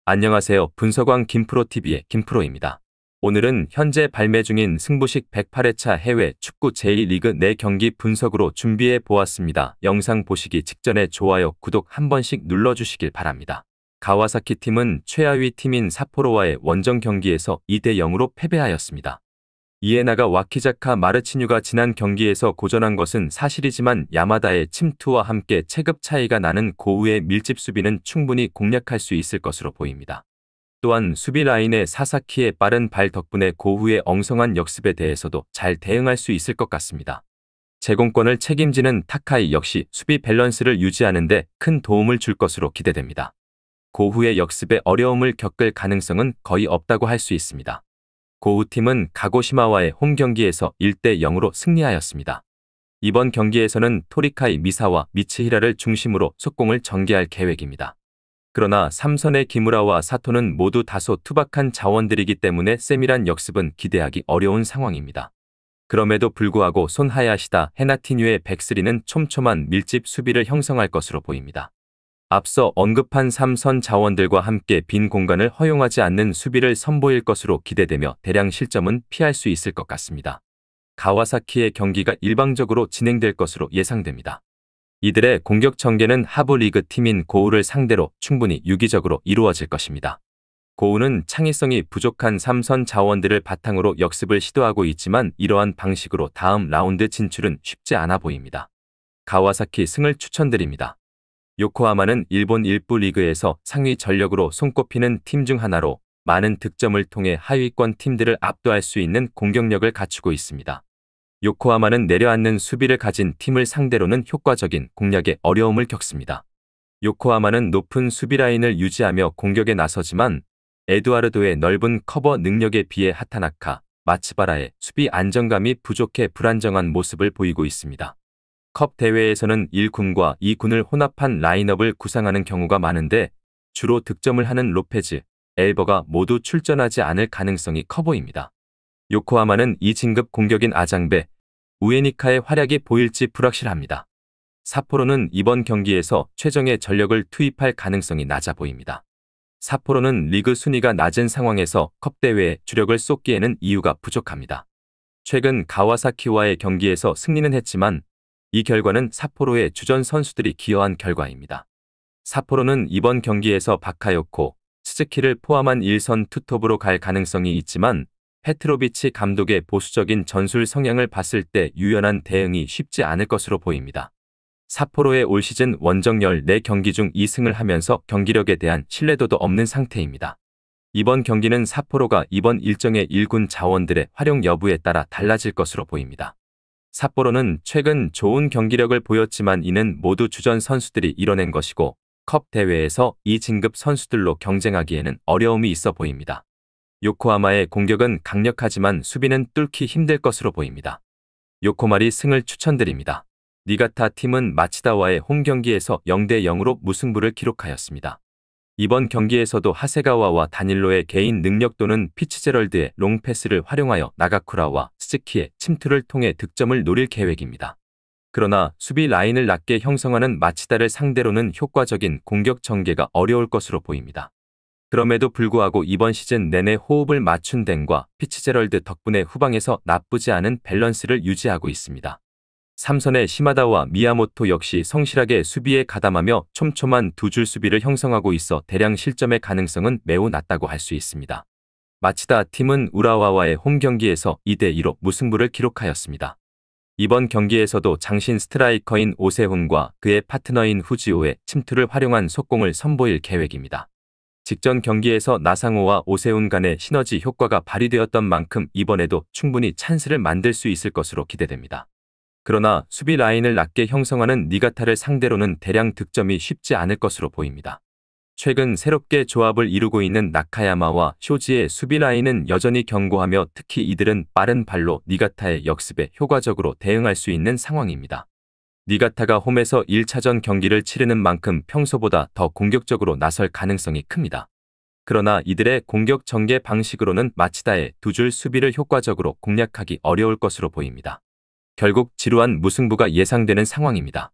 안녕하세요. 분석왕 김프로TV의 김프로입니다. 오늘은 현재 발매 중인 승부식 108회차 해외 축구 제1리그 4경기 분석으로 준비해 보았습니다. 영상 보시기 직전에 좋아요, 구독 한 번씩 눌러주시길 바랍니다. 가와사키 팀은 최하위 팀인 삿포로와의 원정 경기에서 2대 0으로 패배하였습니다. 이에나가 와키자카 마르치뉴가 지난 경기에서 고전한 것은 사실이지만 야마다의 침투와 함께 체급 차이가 나는 고우의 밀집 수비는 충분히 공략할 수 있을 것으로 보입니다. 또한 수비 라인의 사사키의 빠른 발 덕분에 고우의 엉성한 역습에 대해서도 잘 대응할 수 있을 것 같습니다. 제공권을 책임지는 타카이 역시 수비 밸런스를 유지하는 데 큰 도움을 줄 것으로 기대됩니다. 고우의 역습에 어려움을 겪을 가능성은 거의 없다고 할 수 있습니다. 고우팀은 가고시마와의 홈 경기에서 1대 0으로 승리하였습니다. 이번 경기에서는 토리카이 미사와 미츠히라를 중심으로 속공을 전개할 계획입니다. 그러나 삼선의 기무라와 사토는 모두 다소 투박한 자원들이기 때문에 세밀한 역습은 기대하기 어려운 상황입니다. 그럼에도 불구하고 손 하야시다, 헤나티뉴의 백스리는 촘촘한 밀집 수비를 형성할 것으로 보입니다. 앞서 언급한 삼선 자원들과 함께 빈 공간을 허용하지 않는 수비를 선보일 것으로 기대되며 대량 실점은 피할 수 있을 것 같습니다. 가와사키의 경기가 일방적으로 진행될 것으로 예상됩니다. 이들의 공격 전개는 하부 리그 팀인 고우를 상대로 충분히 유기적으로 이루어질 것입니다. 고우는 창의성이 부족한 삼선 자원들을 바탕으로 역습을 시도하고 있지만 이러한 방식으로 다음 라운드 진출은 쉽지 않아 보입니다. 가와사키 승을 추천드립니다. 요코하마는 일본 1부 리그에서 상위 전력으로 손꼽히는 팀 중 하나로 많은 득점을 통해 하위권 팀들을 압도할 수 있는 공격력을 갖추고 있습니다. 요코하마는 내려앉는 수비를 가진 팀을 상대로는 효과적인 공략에 어려움을 겪습니다. 요코하마는 높은 수비 라인을 유지하며 공격에 나서지만 에두아르도의 넓은 커버 능력에 비해 하타나카, 마츠바라의 수비 안정감이 부족해 불안정한 모습을 보이고 있습니다. 컵 대회에서는 1군과 2군을 혼합한 라인업을 구상하는 경우가 많은데 주로 득점을 하는 로페즈, 엘버가 모두 출전하지 않을 가능성이 커 보입니다. 요코하마는 2진급 공격인 아장베, 우에니카의 활약이 보일지 불확실합니다. 삿포로는 이번 경기에서 최정예 전력을 투입할 가능성이 낮아 보입니다. 삿포로는 리그 순위가 낮은 상황에서 컵 대회에 주력을 쏟기에는 이유가 부족합니다. 최근 가와사키와의 경기에서 승리는 했지만 이 결과는 삿포로의 주전 선수들이 기여한 결과입니다. 삿포로는 이번 경기에서 바카요코, 스즈키를 포함한 1선 투톱으로 갈 가능성이 있지만 페트로비치 감독의 보수적인 전술 성향을 봤을 때 유연한 대응이 쉽지 않을 것으로 보입니다. 삿포로의 올 시즌 원정 14경기 중 2승을 하면서 경기력에 대한 신뢰도도 없는 상태입니다. 이번 경기는 삿포로가 이번 일정의 1군 자원들의 활용 여부에 따라 달라질 것으로 보입니다. 삿포로는 최근 좋은 경기력을 보였지만 이는 모두 주전 선수들이 이뤄낸 것이고 컵 대회에서 2진급 선수들로 경쟁하기에는 어려움이 있어 보입니다. 요코하마의 공격은 강력하지만 수비는 뚫기 힘들 것으로 보입니다. 요코마리 승을 추천드립니다. 니가타 팀은 마치다와의 홈 경기에서 0대 0으로 무승부를 기록하였습니다. 이번 경기에서도 하세가와와 다닐로의 개인 능력 또는 피츠제럴드의 롱패스를 활용하여 나가쿠라와 스즈키의 침투를 통해 득점을 노릴 계획입니다. 그러나 수비 라인을 낮게 형성하는 마치다를 상대로는 효과적인 공격 전개가 어려울 것으로 보입니다. 그럼에도 불구하고 이번 시즌 내내 호흡을 맞춘 댄과 피츠제럴드 덕분에 후방에서 나쁘지 않은 밸런스를 유지하고 있습니다. 삼선의 시마다와 미야모토 역시 성실하게 수비에 가담하며 촘촘한 두 줄 수비를 형성하고 있어 대량 실점의 가능성은 매우 낮다고 할 수 있습니다. 마치다 팀은 우라와와의 홈 경기에서 2대 2로 무승부를 기록하였습니다. 이번 경기에서도 장신 스트라이커인 오세훈과 그의 파트너인 후지오의 침투를 활용한 속공을 선보일 계획입니다. 직전 경기에서 나상호와 오세훈 간의 시너지 효과가 발휘되었던 만큼 이번에도 충분히 찬스를 만들 수 있을 것으로 기대됩니다. 그러나 수비 라인을 낮게 형성하는 니가타를 상대로는 대량 득점이 쉽지 않을 것으로 보입니다. 최근 새롭게 조합을 이루고 있는 나카야마와 쇼지의 수비 라인은 여전히 견고하며 특히 이들은 빠른 발로 니가타의 역습에 효과적으로 대응할 수 있는 상황입니다. 니가타가 홈에서 1차전 경기를 치르는 만큼 평소보다 더 공격적으로 나설 가능성이 큽니다. 그러나 이들의 공격 전개 방식으로는 마치다의 두 줄 수비를 효과적으로 공략하기 어려울 것으로 보입니다. 결국 지루한 무승부가 예상되는 상황입니다.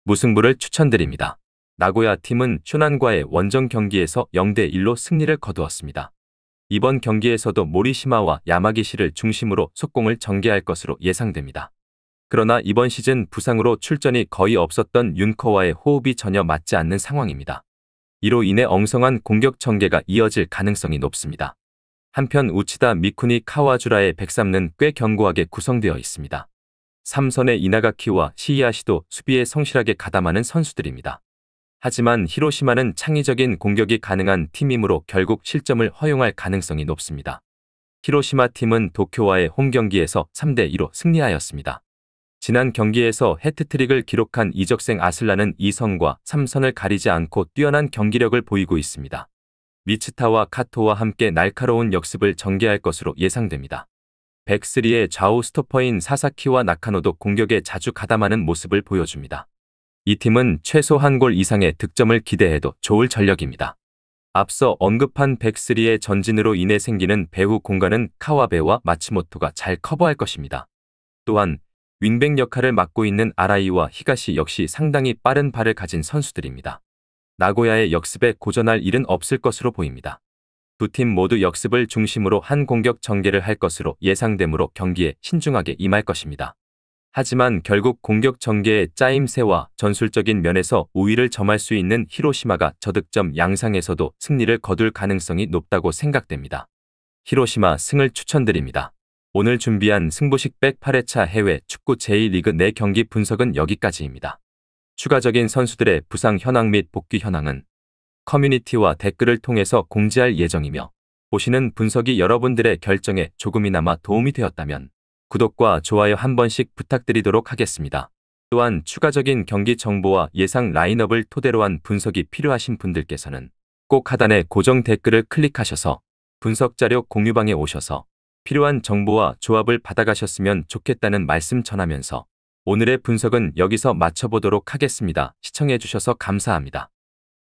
무승부를 추천드립니다. 나고야 팀은 쇼난과의 원정 경기에서 0대1로 승리를 거두었습니다. 이번 경기에서도 모리시마와 야마기시를 중심으로 속공을 전개할 것으로 예상됩니다. 그러나 이번 시즌 부상으로 출전이 거의 없었던 윤커와의 호흡이 전혀 맞지 않는 상황입니다. 이로 인해 엉성한 공격 전개가 이어질 가능성이 높습니다. 한편 우치다 미쿠니 카와주라의 103는 꽤 견고하게 구성되어 있습니다. 삼선의 이나가키와 시이아시도 수비에 성실하게 가담하는 선수들입니다. 하지만 히로시마는 창의적인 공격이 가능한 팀이므로 결국 실점을 허용할 가능성이 높습니다. 히로시마 팀은 도쿄와의 홈 경기에서 3대2로 승리하였습니다. 지난 경기에서 해트트릭을 기록한 이적생 아슬라는 2선과 3선을 가리지 않고 뛰어난 경기력을 보이고 있습니다. 미츠타와 카토와 함께 날카로운 역습을 전개할 것으로 예상됩니다. 백스리의 좌우 스토퍼인 사사키와 나카노도 공격에 자주 가담하는 모습을 보여줍니다. 이 팀은 최소 한 골 이상의 득점을 기대해도 좋을 전력입니다. 앞서 언급한 백스리의 전진으로 인해 생기는 배후 공간은 카와베와 마츠모토가 잘 커버할 것입니다. 또한 윙백 역할을 맡고 있는 아라이와 히가시 역시 상당히 빠른 발을 가진 선수들입니다. 나고야의 역습에 고전할 일은 없을 것으로 보입니다. 두 팀 모두 역습을 중심으로 한 공격 전개를 할 것으로 예상되므로 경기에 신중하게 임할 것입니다. 하지만 결국 공격 전개의 짜임새와 전술적인 면에서 우위를 점할 수 있는 히로시마가 저득점 양상에서도 승리를 거둘 가능성이 높다고 생각됩니다. 히로시마 승을 추천드립니다. 오늘 준비한 승부식 108회차 해외 축구 제1리그 4경기 분석은 여기까지입니다. 추가적인 선수들의 부상 현황 및 복귀 현황은 커뮤니티와 댓글을 통해서 공지할 예정이며 보시는 분석이 여러분들의 결정에 조금이나마 도움이 되었다면 구독과 좋아요 한 번씩 부탁드리도록 하겠습니다. 또한 추가적인 경기 정보와 예상 라인업을 토대로 한 분석이 필요하신 분들께서는 꼭 하단의 고정 댓글을 클릭하셔서 분석 자료 공유방에 오셔서 필요한 정보와 조합을 받아가셨으면 좋겠다는 말씀 전하면서 오늘의 분석은 여기서 마쳐보도록 하겠습니다. 시청해주셔서 감사합니다.